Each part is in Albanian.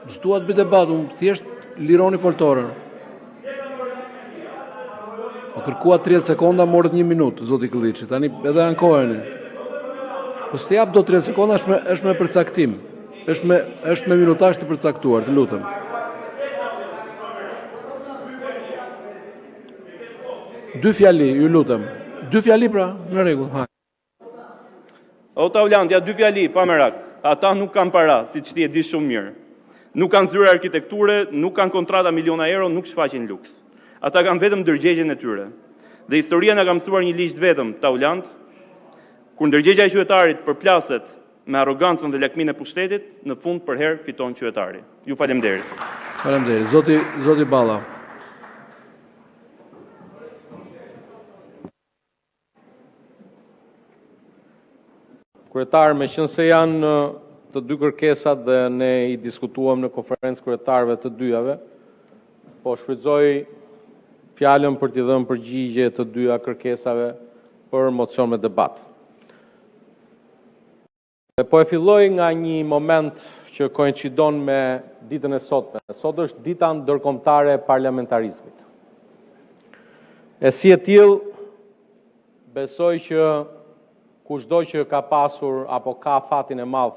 S'dua të bëj debat, unë thjesht lironi foltorën. Po kërkua 30 sekonda, morët 1 minutë, zoti Këlliçi. Tani edhe ankoheni. Po s'të jap do 30 sekonda, është me përcaktim. Është me minutazh të përcaktuar, të lutem. Dy fjali, ju lutem. Dy fjali pra, në rregull, ha. O Taulant, ja 2 fjali, pa merak. Ata nuk kanë para, siç ti e di shumë mirë. Nuk kanë zyrë arkitekture, nuk kanë kontrata miliona euro, nuk shfaqin luks. Ata kanë vetëm ndërgjegjen e tyre. Dhe historia na ka mësuar një ligj vetëm, Taulant, kur ndërgjegja e qytetarit përplaset me arrogancën dhe lakminë e pushtetit, në fund për herë fiton qytetari. Ju faleminderit. Faleminderit. Zoti Balla. Kryetar, meqense janë të dy kërkesat dhe ne I diskutuam në konferencë kryetarëve të dyjave, po shfrytëzoj fjalën për t'i dhënë përgjigje të dyja kërkesave për mocion me debat. Dhe po e filloj nga një moment që koincidon me ditën e sotme. Sot është dita ndërkombëtare e parlamentarizmit. E si e tillë, besoj që kushdo që ka pasur apo ka fatin e madh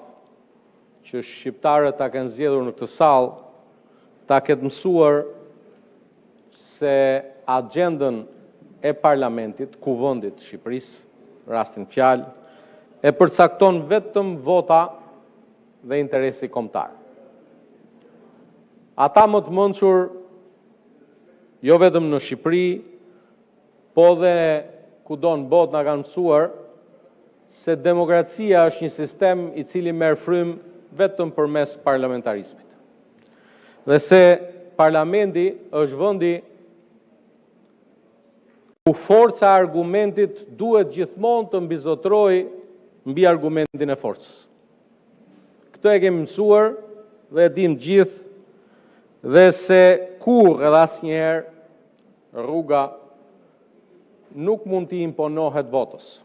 që shqiptarët ta kenë zgjedhur në këtë sallë, ta ketë mësuar se agjendën e parlamentit, kuvendit të Shqipërisë, rastin fjalë, e përcakton vetëm vota dhe interesi kombëtar. Ata më të mençur, jo vetëm në Shqipëri, po dhe kudo në botë na kanë mësuar se demokracia është një sistem I cili merr frymë vetëm përmes parlamentarizmit. Dhe se parlamenti është vendi ku forca e argumentit duhet gjithmonë të mbizotrojë mbi argumentin e forcës. Këtë e kemi mësuar dhe e dim gjithë dhe se kur edhe asnjëherë rruga nuk mund t'i imponohet votës.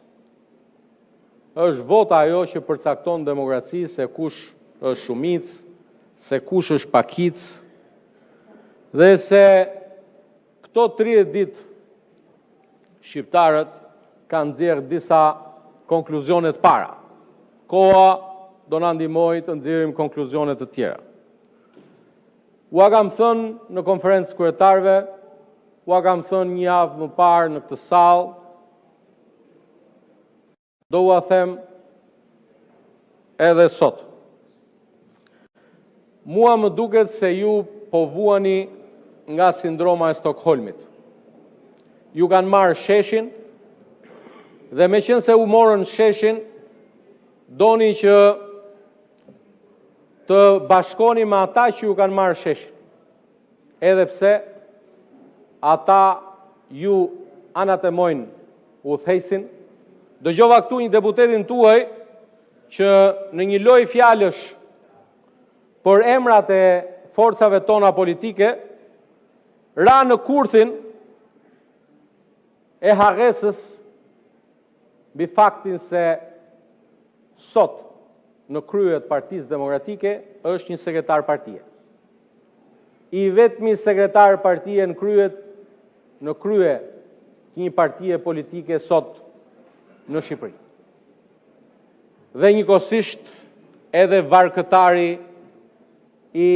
Është vota ajo që përcakton demokraci se kush është shumicë, se kush është pakicë, dhe se këto 30 ditë shqiptarët kanë nxjerrë disa konkluzione të para. Koha do na ndihmojë të nxjerrim konkluzione të tjera. Ua kam thënë në konferencë kryetarëve, ua kam thënë një javë më parë në këtë sallë, do ua them edhe sot. Mua më duket se ju po vuani nga sindroma e Stockholmit. Ju kanë marrë sheshin dhe meqense u morën sheshin, doni që të bashkoni me ata që ju kanë marrë sheshin. Edhe pse ata ju anatemojnë udhëheqësin. Dëgjova këtu një deputetin tuaj që në një lojë fjalësh për emrat e forcave tona politike ra në kurthin e harresës mbi faktin se sot në krye të Partisë Demokratike është një sekretar partie. I vetmi sekretar partie në krye të një partie politike sot në Shqipëri. Dhe njëkohësisht edhe varkëtari I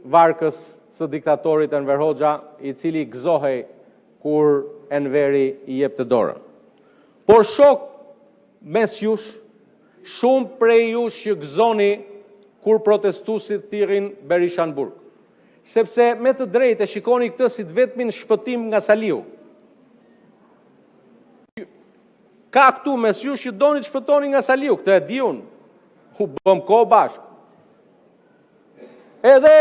varkës së diktatorit Enver Hoxha, I cili gëzohej kur Enveri I jepte dorën. Por shok mes jush, shumë prej jush që gëzoni kur protestuesit thirrin Berisha në burg. Sepse me të drejtë e shikoni këtë si të vetmin shpëtim nga Saliu. Ka këtu mes ju që doni të shpëtoni nga Saliu, këtë e di unë, u bëm kohë bashkë. Edhe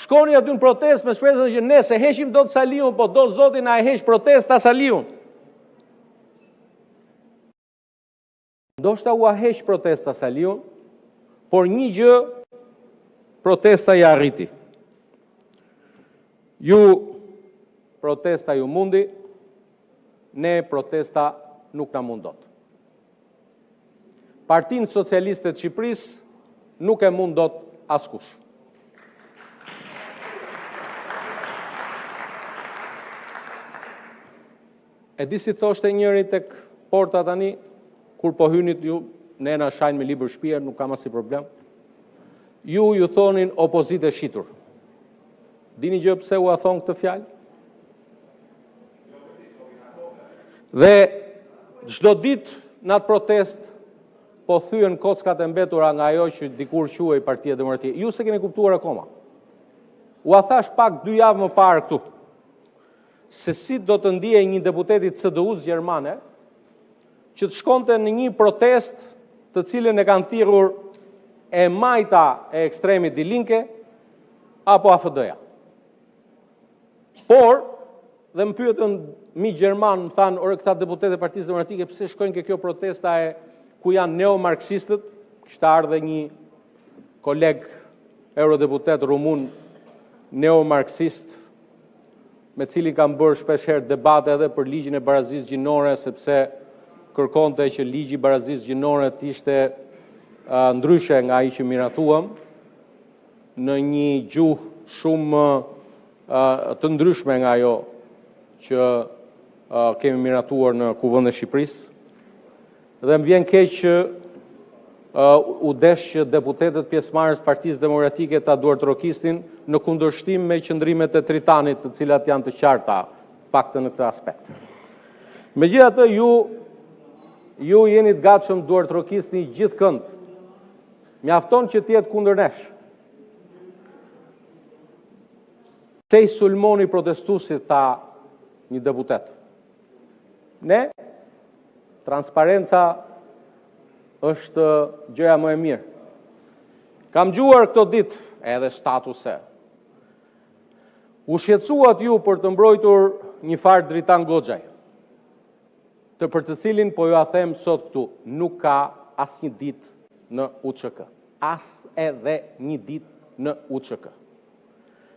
shkoni aty në protestë me shpresën që ne se heqim do të Saliun, po do Zoti na e heq protesta Saliun. Ndoshta u heq protesta Saliun, por një gjë protesta I arriti. Ju protesta ju mundi, ne protesta nuk na mundot. Partinë Socialiste të Shqipërisë nuk e mundot askush. E di si thoshte njëri tek porta tani, kur po hynit ju, ne na shajnë me libër shtëpia, nuk kam asnjë problem. Ju thonin opozitë e shitur. Dini gjë pse u a thon këtë fjalë? Dhe çdo ditë në atë protest po thyen kockat e mbetura nga ajo që dikur quhej Partia Demokratike. Ju se keni kuptuar akoma. U a thash pak 2 javë më parë këtu, se si do të ndihej një deputeti CDU-s gjermane që të shkonte në një protest të cilën e kanë thirrur e majta e ekstremit Die Linke apo AFD-ja. Por, dhe më pyetën mi gjerman, më thanë, ore këta deputetë e Partisë Demokratike, pse shkojnë ke kjo protesta ku janë neomarksistët? Kishte ardhe një koleg eurodeputet rumun neomarksist, me cilin kam bërë shpesh herë debate edhe për ligjin e barazisë gjinore, sepse kërkonte që ligji i barazisë gjinore të ishte ndryshe nga ai që miratuam, në një gjuhë shumë të ndryshme nga ajo që kemi miratuar në Kuvendin e Shqipërisë. Dhe më vjen keq që u desh që deputetët pjesëmarrës Partisë Demokratike ta duartrokistin në kundërshtim me qëndrimet e Tritanit, të cilat janë të qarta, paktën në këtë aspekt. Megjithatë, ju jeni të gatshëm duartrokisni gjithkënd. Mjafton që të jetë kundër nesh. Se i sulmoni protestuesit ta një deputet. Ne, transparenca është gjëja më e mirë. Kam gjuar këto ditë edhe statuse. U shqetësuat ju për të mbrojtur një farë Dritan Goxhaj, për të cilin po ju a them sot këtu, nuk ka as një ditë në UÇK. As edhe një ditë në UÇK.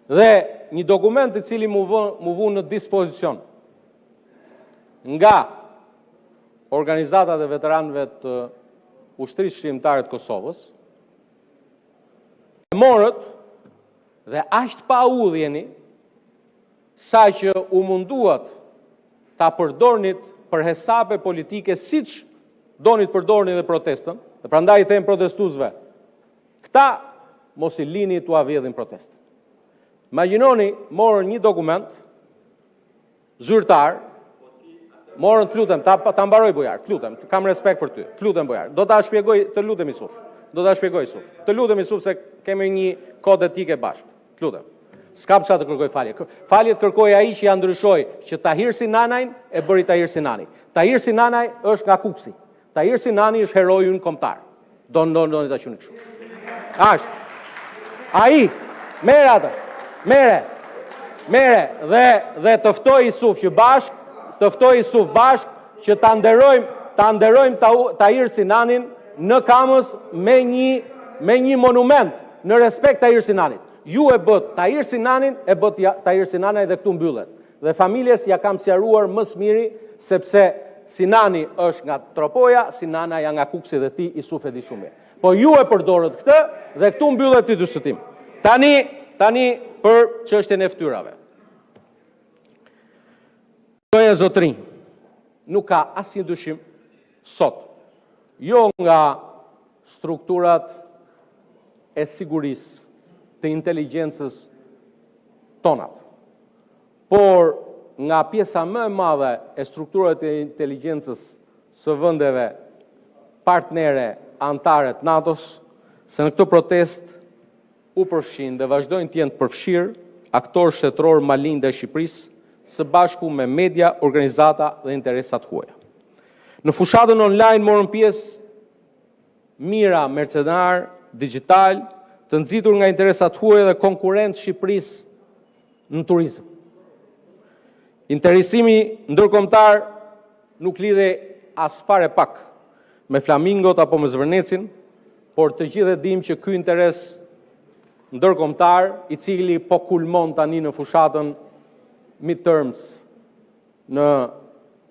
Dhe një dokument i cili mu vu në dispozicion nga organizatat e veteranëve të ushtrisë shqiptare të Kosovës, morët dhe aq pa udhjeni sa që u munduat ta përdornit për hesape politike siç donit përdorni dhe protestën, dhe prandaj i them protestuesve, këta mos i lini t'u avjedhin protestën. Imagjinoni, morën një dokument zyrtar, morën, të lutem, ta mbaroj bujar, të lutem, kam respekt për ty, të lutem bujar, do ta shpjegoj, të lutem Isuf, të lutem Isuf se kemi një kod etike bashkë, të lutem. S'kam çfarë të kërkoj falje. Falje të kërkoj ai që ja ndryshoi që Tahir Sinanajn e bëri Tahir Sinani. Tahir Sinanaj është nga Kuksi. Tahir Sinani është heroi ynë kombëtar. Doni ta quni kështu. Ashtë. Ai, mere atë. Mere dhe të ftoj Isuf bashk që ta nderojmë Tahir Sinanin në Kamës me një monument në respekt Tahir Sinanit. Ju e bët Tahir Sinanin, e bët Tahir Sinanaj dhe këtu mbyllet. Dhe familjes ja kam sqaruar më së miri, sepse Sinani është nga Tropoja, Sinana ja nga Kuksi dhe ti Isuf e di shumë mirë. Po ju e përdorët këtë dhe këtu mbyllet ti dyshëtim. Tani për çështjen e ftyrave. Doja zotrinj, nuk ka asnjë dyshim sot, jo nga strukturat e sigurisë të inteligjencës tonat, por nga pjesa më e madhe e strukturave të inteligjencës së vendeve partnere antare të NATO-s, se në këtë protest u përfshin dhe vazhdojnë të jenë të përfshirë aktorë shtetëror malin dhe Shqipërisë, së bashku me media, organizata dhe interesat huaja. Në fushatën online morën pjesë mira mercenar, digital, të nxitur nga interesat huaja dhe konkurrent Shqipërisë në turizëm. Interesimi ndërkombëtar nuk lidhe as fare pak me flamingot apo me zvërnecin, por të gjithë e dim që ky interes ndërkombëtar, i cili po kulmon tani në fushatën midterms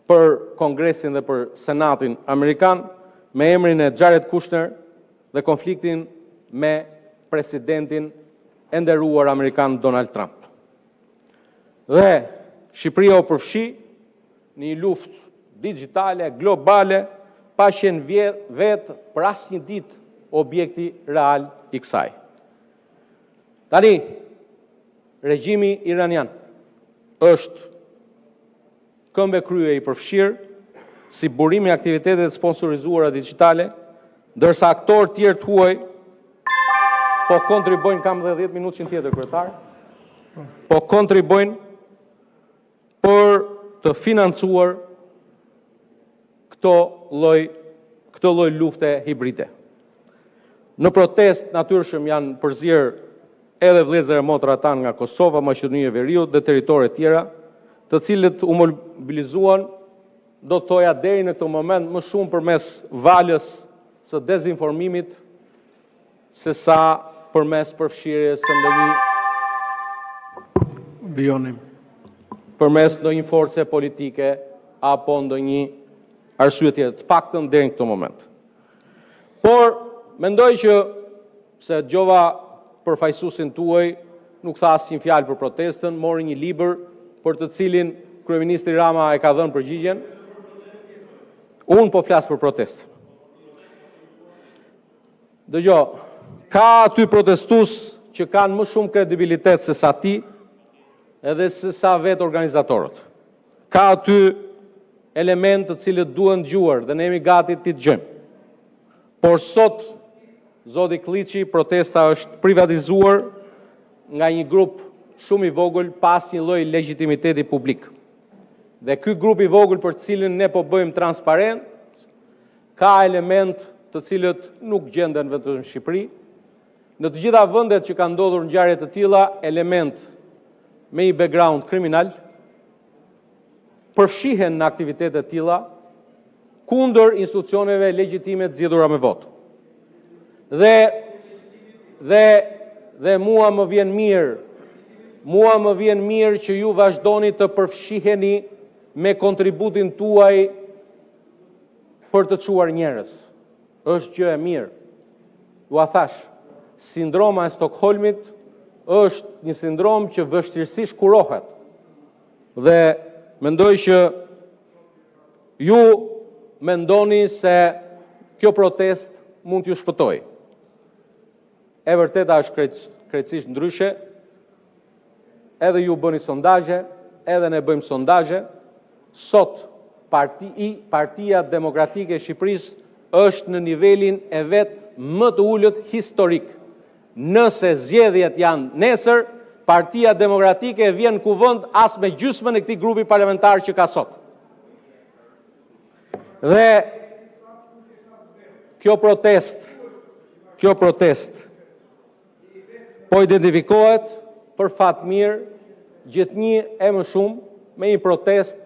për Kongresin dhe për Senatin Amerikan, me emrin e Jared Kushner dhe konfliktin me presidentin e nderuar Amerikan Donald Trump. Dhe Shqipëria u përfshi një luftë digjitale, globale, pa qenë vetë për asnjë ditë objekti real i kësaj. Tani, regjimi iranian është këmbë krye i përfshirë si burimi i aktivitetet sponsorizuara digjitale, ndërsa aktorë tjerë të huaj po kontribojnë, kam dhe 10 minutë që në tjetër kryetar, po kontribojnë për të financuar këto lloj lufte hibride. Në protest natyrshëm janë përzier edhe vëllezër e motra tanë nga Kosova, Maqedonia e Veriut dhe territore tjera, të cilët u mobilizuan, do të thoja deri në këtë moment, më shumë përmes valës së dezinformimit se sa përmes përfshirjes së përmes ndonjë force politike apo ndonjë arsye tjetër, të paktën deri në këtë moment. Por mendoj që se dëgjova përfaqësuesin tuaj nuk tha asnjë fjalë për protestën, mori një libër për të cilin kryeministri Rama e ka dhënë përgjigjen. Unë po flas për protestë. Dëgjoj, ka aty protestues që kanë më shumë kredibilitet se sa ti, edhe se sa vetë organizatorët. Ka aty elementë të cilët duhen dëgjuar dhe ne jemi gati t'i dëgjojmë. Por sot, zoti Klliçi, protesta është privatizuar nga një grup shumë i vogël pas një lloj legitimiteti publik. Dhe ky grup i vogël për cilin ne po bëjmë transparent, ka element të cilët nuk gjenden vetëm në Shqipëri. Në të gjitha vendet që kanë ndodhur ngjarje të tilla, element me një background kriminal përfshihen në aktivitete të tilla kundër institucioneve legjitime të zgjedhura me votë. Dhe mua më vjen mirë që ju vazhdoni të përfshiheni me kontributin tuaj për të çuar njerëz. Është gjë e mirë. Ju a thash, sindroma e Stockholmit është një sindrom që vështirësisht kurohet. Dhe mendoj që ju mendoni se kjo protest mund t'ju shpëtojë. E vërteta është krejtësisht ndryshe. Edhe ju bëni sondazhe, edhe ne bëjmë sondazhe. Sot Partia Demokratike e Shqipërisë është në nivelin e vet më të ulët historik. Nëse zgjedhjet janë nesër, Partia Demokratike vjen kuvend as me gjysmën e këtij grupi parlamentar që ka sot. Dhe kjo protest po identifikohet për fat mirë gjithnjë e më shumë me një protest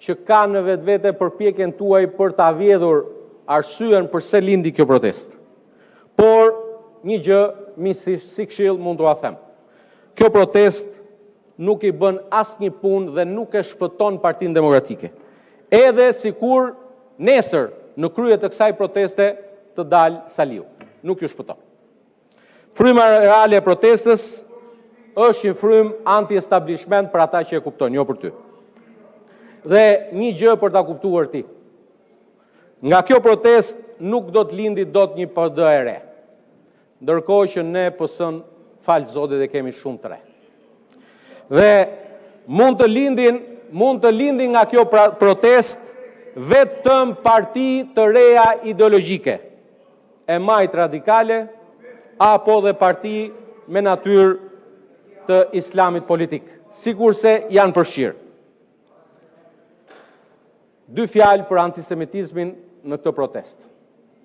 që ka në vetvete përpjekjen tuaj për ta vjedhur arsyen pse lindi kjo protest. Por një gjë si këshill mund t'ua them. Kjo protest nuk i bën asnjë punë dhe nuk e shpëton Partinë Demokratike. Edhe sikur nesër në krye të kësaj proteste të dalë Saliu, nuk ju shpëton. Fryma reale e protestës është një frymë anti-establishment për ata që e kuptojnë, jo për ty. Dhe një gjë për ta kuptuar ti. Nga kjo protest nuk do të lindi dot një PD e re. Ndërkohë që ne PS-n falë zotit dhe kemi shumë të re. Dhe mund të lindin nga kjo protest vetëm parti të reja ideologjike, e majt radikale, apo dhe parti me natyrë të islamit politik, sikurse janë përfshirë. Dy fjalë për antisemitizmin në këtë protest.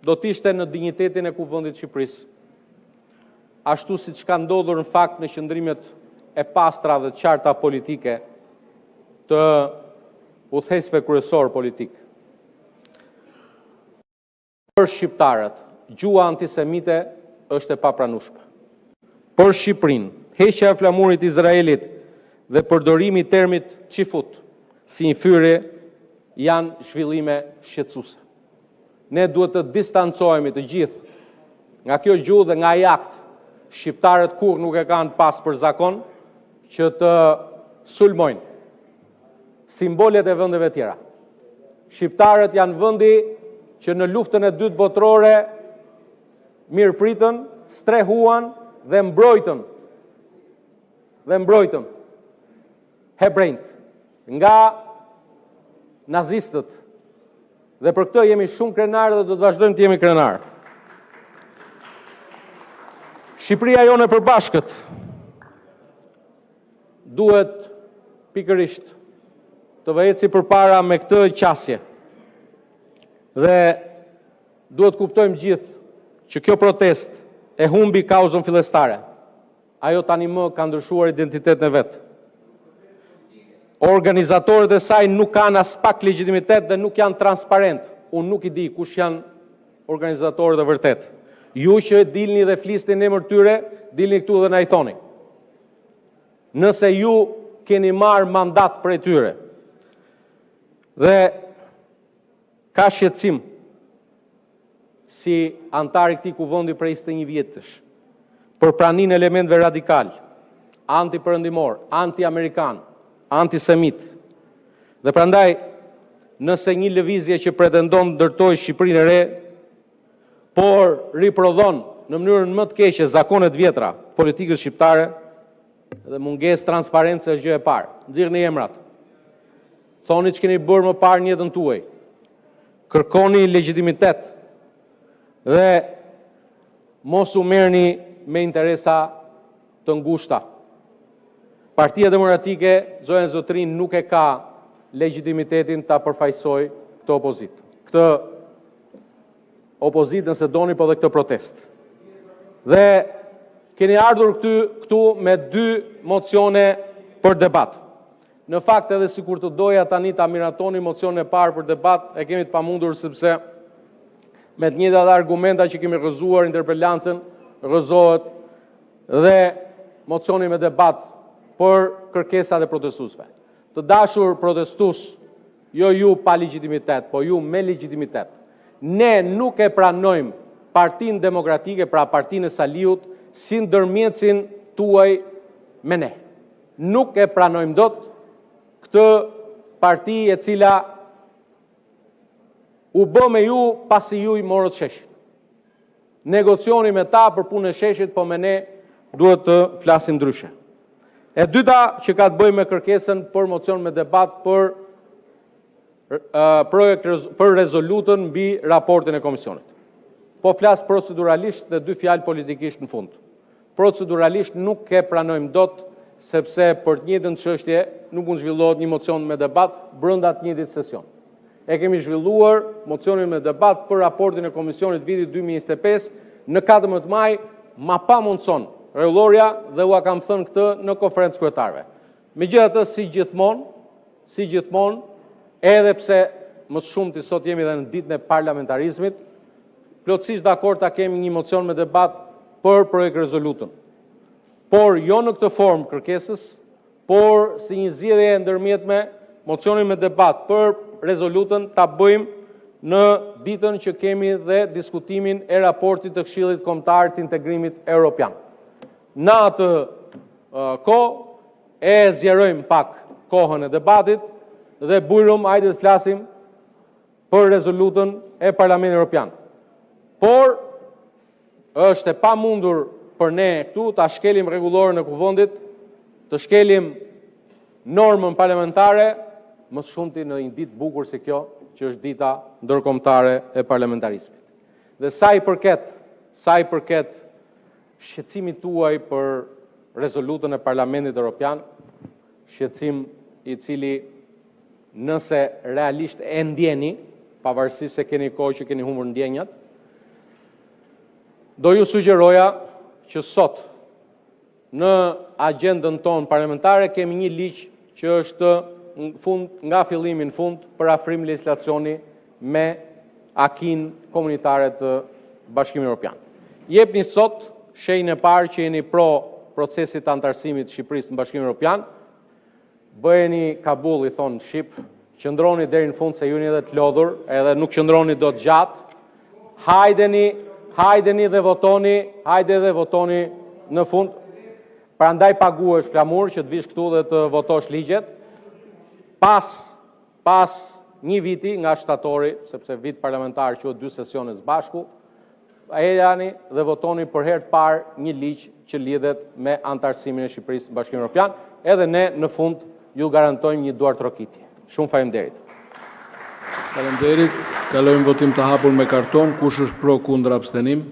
Do t'ishte në dinjitetin e kuvendit Shqipërisë, ashtu siç ka ndodhur në fakt në qëndrimet e pastra dhe të qarta politike të udhëheqësve kryesor politik. Për shqiptarët, gjua antisemite është e papranueshme. Për Shqipërinë, heqja e flamurit Izraelit dhe përdorimi i termit qifut si një fyrje janë zhvillime shqetësuese. Ne duhet të distancohemi të gjithë nga kjo gjuhë dhe nga ai akt. Shqiptarët kur nuk e kanë pas për zakon që të sulmojnë simbolet e vendeve tjera. Shqiptarët janë vendi që në luftën e dytë botërore mirë pritën, strehuan dhe mbrojtën hebrejt nga nazistët. Dhe për këtë jemi shumë krenarë dhe do të vazhdojmë të jemi krenarë. Shqipëria jone e përbashkët duhet pikërisht të vëheci përpara me këtë qasje. Dhe duhet kuptojmë gjithë që kjo protest e humbi kauzën fillestare. Ajo tani më ka ndryshuar identitetin e vetë. Organizatorët e saj nuk kanë as pak legitimitet dhe nuk janë transparent. Unë nuk i di kush janë organizatorët e vërtet. Ju që dilni dhe flisni në emër tyre, dilni këtu dhe na i thoni. Nëse ju keni marrë mandat prej tyre dhe ka shqetësim si antari këtij kuvendi prej 21 vjetësh për praninë elementëve radikal, anti-perëndimor, anti-amerikan, antisemit. Dhe prandaj, nëse një lëvizje që pretendon ndërtoj Shqipërinë e re, por riprodhon në mënyrën më të keqe zakonet vjetra politikës shqiptare dhe mungesë transparencë është gjë e parë. Nxirrni emrat. Thoni që keni bërë më parë në jetën tuaj. Kërkoni legitimitet dhe mos u merrni me interesa të ngushta. Partia Demokratike, zonën zotrin, nuk e ka legitimitetin ta përfaqësoj këtë opozitë. Këtë opozitë nëse doni, po dhe këtë protest. Dhe keni ardhur këtu me 2 mocione për debat. Në fakt edhe sikur të doja tani ta miratoni mocionin e parë për debat, e kemi të pamundur sepse me të njëjtat argumenta që kemi rrëzuar interpelancën, rrëzohet dhe mocioni me debat për kërkesat e protestuesve. Të dashur protestues, jo ju pa legjitimitet, po ju me legjitimitet. Ne nuk e pranojmë Partinë Demokratike, pra Partinë e Saliut, si ndërmjetësin tuaj me ne. Nuk e pranojmë dot këtë parti e cila u bë me ju pasi ju i morët sheshin. Negocioni me ta për punën e sheshit, po me ne duhet të flasim ndryshe. E dyta që ka të bëjë me kërkesën për mocion me debat për për rezolutën mbi raportin e komisionit. Po flas proceduralisht dhe 2 fjalë politikisht në fund. Proceduralisht nuk e pranojmë dot, sepse për të njëjtën çështje nuk mund zhvillohet një mocion me debat brenda të njëjtit sesion. E kemi zhvilluar mocionin me debat për raportin e komisionit vitit 2025 në 14 maj, ma pa mundson rregulloria dhe ua kam thënë këtë në konferencë kryetarëve. Megjithatë, si gjithmonë, edhe pse më shumë të sot jemi dhe në ditën e parlamentarizmit, plotësisht dakord ta kemi një mocion me debat për projekt rezolutën. Por jo në këtë formë kërkesës, por si një zgjedhje e ndërmjetme, mocionin me debat për rezolutën ta bëjmë në ditën që kemi dhe diskutimin e raportit të Këshillit Kombëtar të Integrimit Evropian. Në atë kohë e zgjerojmë pak kohën e debatit dhe bujrum hajde të flasim për rezolutën e Parlamentit Evropian. Por është e pamundur për ne këtu ta shkelim rregulloren e kuvendit, të shkelim normën parlamentare, më shumti në një ditë bukur si kjo, që është dita ndërkombëtare e parlamentarizmit. Dhe sa i përket shqetësimit tuaj për rezolutën e Parlamentit Evropian, shqetësim i cili nëse realisht e ndjeni, pavarësisht se keni kohë që keni humbur ndjenjat, do ju sugjeroja që sot në agjendën tonë parlamentare kemi një ligj që është nga fillimi në fund për afrim legjislacioni me akin komunitare të Bashkimit Evropian. Jepni sot shenjën e parë që jeni pro procesit të antarësimit të Shqipërisë në Bashkimin Evropian, bëheni Kabull, i thonë Shqip, qëndroni deri në fund se ju jeni edhe të lodhur, edhe nuk qëndroni dot gjatë. Hajdeni dhe votoni në fund. Prandaj paguhesh flamur që të vish këtu dhe të votosh ligjet. pas një viti nga shtatori, sepse vit parlamentar quhet 2 sesione së bashku, ejani dhe votoni për herë të parë një ligj që lidhet me antarësimin e Shqipërisë në Bashkimin Evropian, edhe ne në fund ju garantojmë një duartrokitje. Shumë faleminderit. Faleminderit. Kalojmë votim të hapur me karton. Kush është pro, kundër, abstenim?